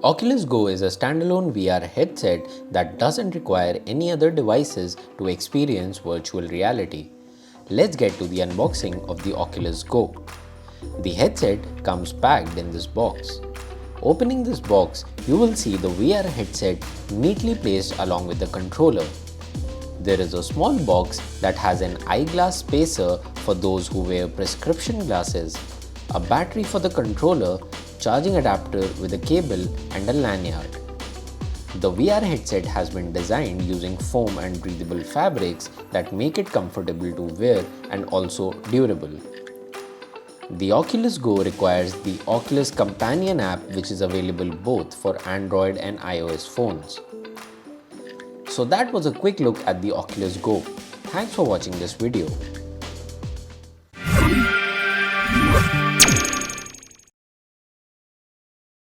Oculus Go is a standalone VR headset that doesn't require any other devices to experience virtual reality. Let's get to the unboxing of the Oculus Go. The headset comes packed in this box. Opening this box, you will see the VR headset neatly placed along with the controller. There is a small box that has an eyeglass spacer for those who wear prescription glasses, a battery for the controller, charging adapter with a cable and a lanyard. The VR headset has been designed using foam and breathable fabrics that make it comfortable to wear and also durable. The Oculus Go requires the Oculus Companion app, which is available both for Android and iOS phones. So that was a quick look at the Oculus Go. Thanks for watching this video.